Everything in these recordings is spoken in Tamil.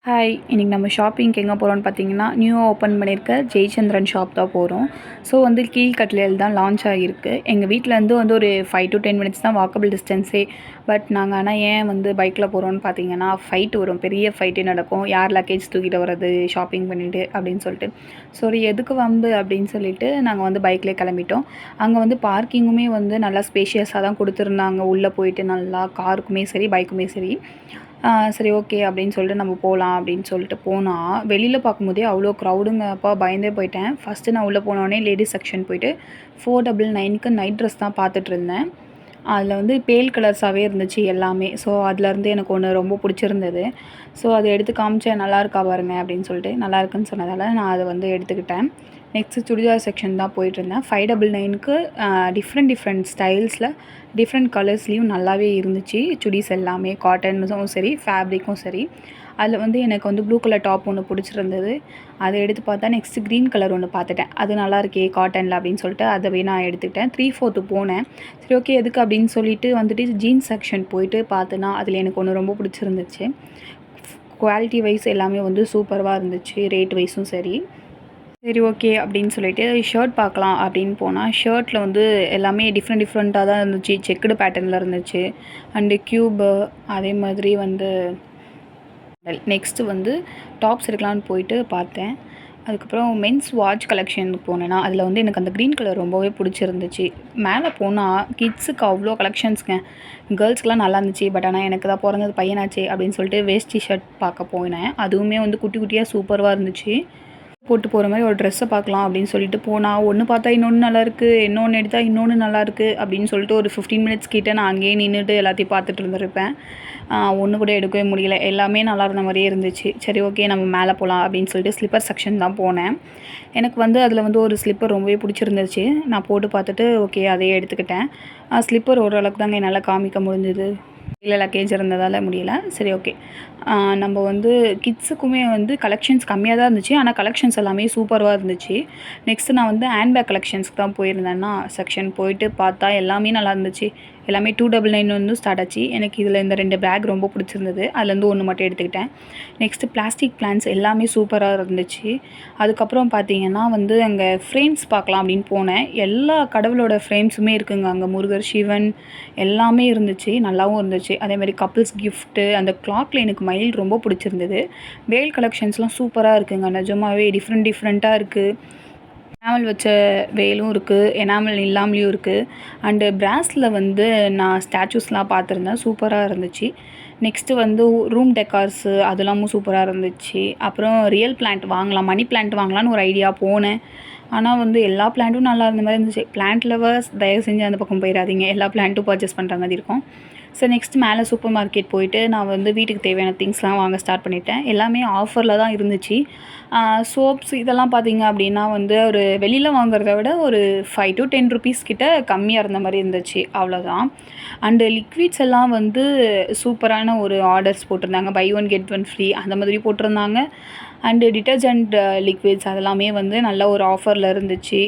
ஹாய், இன்றைக்கி நம்ம ஷாப்பிங்க்கு எங்கே போகிறோம்னு பார்த்தீங்கன்னா, நியூவாக ஓப்பன் பண்ணியிருக்க ஜெயச்சந்திரன் ஷாப் தான் போகிறோம். ஸோ வந்து கீழ்கட்லையில் தான் லான்ச் ஆகியிருக்கு. எங்கள் வீட்டிலேருந்து வந்து ஒரு 5 to 10 மினிட்ஸ் தான் வாக்கபிள் டிஸ்டன்ஸே. பட் நாங்கள் ஆனால் ஏன் வந்து பைக்கில் போகிறோம்னு பார்த்தீங்கன்னா, ஃபைட் வரும், பெரிய ஃபைட்டே நடக்கும். யார் லக்கேஜ் தூக்கிட்டு வர்றது ஷாப்பிங் பண்ணிவிட்டு அப்படின்னு சொல்லிட்டு. சரி எதுக்கு வம்பு அப்படின்னு சொல்லிட்டு நாங்கள் வந்து பைக்லேயே கிளம்பிட்டோம். அங்கே வந்து பார்க்கிங்குமே வந்து நல்லா ஸ்பேஷியஸாக தான் கொடுத்துருந்தாங்க. உள்ளே போயிட்டு நல்லா காருக்குமே சரி பைக்குமே சரி. சரி ஓகே அப்படின்னு சொல்லிட்டு நம்ம போகலாம் அப்படின்னு சொல்லிட்டு போனால், வெளியில் பார்க்கும்போதே அவ்வளோ க்ரௌடுங்க. அப்பா பயந்தே போயிட்டேன். ஃபஸ்ட்டு நான் உள்ளே போனோடனே லேடீஸ் செக்ஷன் போயிட்டு 499க்கு நைட் ட்ரெஸ் தான் பார்த்துட்ருந்தேன். அதில் வந்து பேல் கலர்ஸாகவே இருந்துச்சு எல்லாமே. ஸோ அதுலேருந்து எனக்கு ஒன்று ரொம்ப பிடிச்சிருந்தது. ஸோ அதை எடுத்து காமிச்சேன், நல்லா இருக்கா பாருங்க அப்படின்னு சொல்லிட்டு. நல்லா இருக்குன்னு சொன்னதால் நான் அதை வந்து எடுத்துக்கிட்டேன். நெக்ஸ்ட்டு சுடிதார் செக்ஷன் தான் போயிட்டுருந்தேன். 599க்கு டிஃப்ரெண்ட் ஸ்டைல்ஸில் டிஃப்ரெண்ட் கலர்ஸ்லேயும் நல்லாவே இருந்துச்சு. சுடிஸ் எல்லாமே காட்டனும் சரி ஃபேப்ரிக்கும் சரி. அதில் வந்து எனக்கு வந்து ப்ளூ கலர் டாப் ஒன்று பிடிச்சிருந்தது. அதை எடுத்து பார்த்தா நெக்ஸ்ட்டு க்ரீன் கலர் ஒன்று பார்த்துட்டேன். அது நல்லா இருக்கே காட்டனில் அப்படின்னு சொல்லிட்டு அதவே நான் எடுத்துக்கிட்டேன். 3/4 போனேன். சரி ஓகே எதுக்கு அப்படின்னு சொல்லிட்டு வந்துட்டு ஜீன்ஸ் செக்ஷன் போயிட்டு பார்த்தேன்னா, அதில் எனக்கு ஒன்று ரொம்ப பிடிச்சிருந்துச்சு. குவாலிட்டி வைஸ் எல்லாமே வந்து சூப்பராக இருந்துச்சு. ரேட் வைஸும் சரி. சரி ஓகே அப்படின்னு சொல்லிட்டு ஷர்ட் பார்க்கலாம் அப்படின்னு போனால், ஷர்ட்டில் வந்து எல்லாமே டிஃப்ரெண்ட்டாக தான் இருந்துச்சு. செக்குடு பேட்டர்னில் இருந்துச்சு. அண்டு க்யூபு அதே மாதிரி வந்து நெக்ஸ்ட்டு வந்து டாப்ஸ் எடுக்கலான்னு போயிட்டு பார்த்தேன். அதுக்கப்புறம் மென்ஸ் வாட்ச் கலெக்ஷனுக்கு போனேன்னா, அதில் வந்து எனக்கு அந்த க்ரீன் கலர் ரொம்பவே பிடிச்சிருந்துச்சு. மேலே போனால் கிட்ஸுக்கு அவ்வளோ கலெக்ஷன்ஸுங்க. கேர்ள்ஸ்க்குலாம் நல்லா இருந்துச்சு. பட் ஆனால் எனக்கு தான் பிறந்தது பையனாச்சே அப்படின்னு சொல்லிட்டு வேஷ்டி ஷர்ட் பார்க்க போனேன். அதுவுமே வந்து குட்டி குட்டியாக சூப்பராக இருந்துச்சு. போட்டு போகிற மாதிரி ஒரு ட்ரெஸ்ஸை பார்க்கலாம் அப்படின்னு சொல்லிட்டு போனால், ஒன்று பார்த்தா இன்னொன்று நல்லாயிருக்கு, இன்னொன்று எடுத்தால் இன்னொன்று நல்லாயிருக்கு அப்படின்னு சொல்லிட்டு ஒரு 15 மினிட்ஸ் கிட்டே நான் அங்கேயே நின்றுட்டு எல்லாத்தையும் பார்த்துட்டு இருந்திருப்பேன். ஒன்று கூட எடுக்கவே முடியல. எல்லாமே நல்லா இருந்த மாதிரியே இருந்துச்சு. சரி ஓகே நம்ம மேலே போகலாம் அப்படின்னு சொல்லிட்டு ஸ்லிப்பர் செக்ஷன் தான் போனேன். எனக்கு வந்து அதில் வந்து ஒரு ஸ்லிப்பர் ரொம்பவே பிடிச்சிருந்துச்சு. நான் போட்டு பார்த்துட்டு ஓகே அதையே எடுத்துக்கிட்டேன். ஸ்லிப்பர் ஓரளவுக்கு தாங்க என்னால் காமிக்க முடிஞ்சுது. இல்லை லக்கேஜ் இருந்ததால் முடியல. சரி ஓகே. நம்ம வந்து கிட்ஸுக்குமே வந்து கலெக்ஷன்ஸ் கம்மியாக தான் இருந்துச்சு. ஆனால் கலெக்ஷன்ஸ் எல்லாமே சூப்பராக இருந்துச்சு. நெக்ஸ்ட்டு நான் வந்து ஹேண்ட்பேக் கலெக்ஷன்ஸ்க்கு தான் போயிருந்தேன்னா, செக்ஷன் போயிட்டு பார்த்தா எல்லாமே நல்லா இருந்துச்சு. எல்லாமே 299 வந்து ஸ்டார்ட் ஆச்சு. எனக்கு இதில் இந்த 2 பேக் ரொம்ப பிடிச்சிருந்தது. அதுலேருந்து ஒன்று மட்டும் எடுத்துக்கிட்டேன். நெக்ஸ்ட்டு பிளாஸ்டிக் பிளான்ட்ஸ் எல்லாமே சூப்பராக இருந்துச்சு. அதுக்கப்புறம் பார்த்தீங்கன்னா வந்து அங்கே ஃப்ரேம்ஸ் பார்க்கலாம் அப்படின்னு போனேன். எல்லா கடவுளோட ஃப்ரேம்ஸுமே இருக்குங்க. அங்கே முருகர், சிவன் எல்லாமே இருந்துச்சு. நல்லாவும் இருந்துச்சு. அதேமாதிரி கப்புள்ஸ் கிஃப்ட்டு அந்த கிளாக்கில் எனக்கு மயில் ரொம்ப பிடிச்சிருந்தது. வேல் கலெக்ஷன்ஸ்லாம் சூப்பராக இருக்குங்க. நிஜமாவே டிஃப்ரெண்ட்டாக இருக்குது. எனாமல் வச்ச வேலும் இருக்குது, எனாமல் இல்லாமலேயும் இருக்குது. அண்டு பிராஸில் வந்து நான் ஸ்டாச்சூஸ்லாம் பார்த்துருந்தேன். சூப்பராக இருந்துச்சு. நெக்ஸ்ட்டு வந்து ரூம் டெக்கார்ஸு அதெல்லாமும் சூப்பராக இருந்துச்சு. அப்புறம் ரியல் பிளான்ட் வாங்கலாம், மணி பிளான்ட் வாங்கலான்னு ஒரு ஐடியா போனேன். ஆனால் வந்து எல்லா பிளான்ட்டும் நல்லா இருந்த மாதிரி இருந்துச்சு. பிளான்ட் லவர்ஸ் தயவு செஞ்சு அந்த பக்கம் போயிடாதீங்க. எல்லா பிளான்ட்டும் பர்ச்சேஸ் பண்ணுற மாதிரி இருக்கும். ஸோ நெக்ஸ்ட் மேலே சூப்பர் மார்க்கெட் போயிட்டு நான் வந்து வீட்டுக்கு தேவையான திங்ஸ்லாம் வாங்க ஸ்டார்ட் பண்ணிட்டேன். எல்லாமே ஆஃபரில் தான் இருந்துச்சு. சோப்ஸ் இதெல்லாம் பார்த்தீங்க அப்படின்னா வந்து ஒரு வெளியில் வாங்குறத விட ஒரு 5 to 10 ருபீஸ் கிட்ட கம்மியாக இருந்த மாதிரி இருந்துச்சு. அவ்வளோதான். அண்டு லிக்விட்ஸ் எல்லாம் வந்து சூப்பரான ஒரு ஆர்டர்ஸ் போட்டிருந்தாங்க. Buy one get one free அந்த மாதிரி போட்டிருந்தாங்க. அண்டு டிட்டர்ஜெண்ட் லிக்விட்ஸ் அதெல்லாமே வந்து நல்ல ஒரு ஆஃபரில் இருந்துச்சு.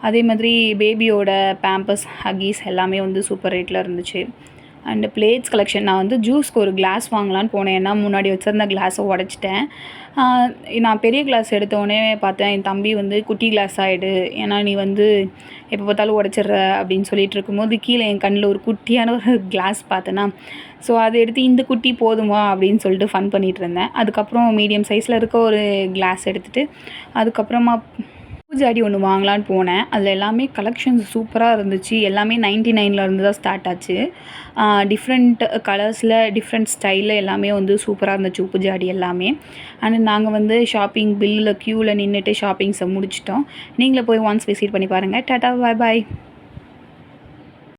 அதே மாதிரி பேபியோட பேம்பர்ஸ், ஹக்கீஸ் எல்லாமே வந்து சூப்பர் ரேட்டில் இருந்துச்சு. அண்டு பிளேட்ஸ் கலெக்ஷன் நான் வந்து ஜூஸ்க்கு ஒரு கிளாஸ் வாங்கலான்னு போனேன். ஏன்னா முன்னாடி வச்சுருந்த கிளாஸை உடச்சிட்டேன். நான் பெரிய கிளாஸ் எடுத்தோடனே பார்த்தேன் என் தம்பி வந்து குட்டி கிளாஸாக எடு, ஏன்னா நீ வந்து எப்போ பார்த்தாலும் உடச்சிட்ற அப்படின்னு சொல்லிட்டு இருக்கும்போது கீழே என் கண்ணில் ஒரு குட்டியான ஒரு கிளாஸ் பார்த்தேன்னா, ஸோ அதை எடுத்து இந்த குட்டி போதுமா அப்படின்னு சொல்லிட்டு ஃபன் பண்ணிகிட்டு இருந்தேன். அதுக்கப்புறம் மீடியம் சைஸில் இருக்க ஒரு கிளாஸ் எடுத்துகிட்டு அதுக்கப்புறமா பூஜாடி ஒன்று வாங்கலான்னு போனேன். அதில் எல்லாமே கலெக்ஷன்ஸ் சூப்பராக இருந்துச்சு. எல்லாமே 99லேருந்து தான் ஸ்டார்ட் ஆச்சு. டிஃப்ரெண்ட் கலர்ஸில் டிஃப்ரெண்ட் ஸ்டைலில் எல்லாமே வந்து சூப்பராக இருந்துச்சு உப்பு ஜாடி எல்லாமே. அண்ட் நாங்கள் வந்து ஷாப்பிங் பில்லில் க்யூவில் நின்றுட்டு ஷாப்பிங்ஸை முடிச்சிட்டோம். நீங்களே போய் ஒன்ஸ் விசிட் பண்ணி பாருங்கள். டாட்டா பாய் பாய்.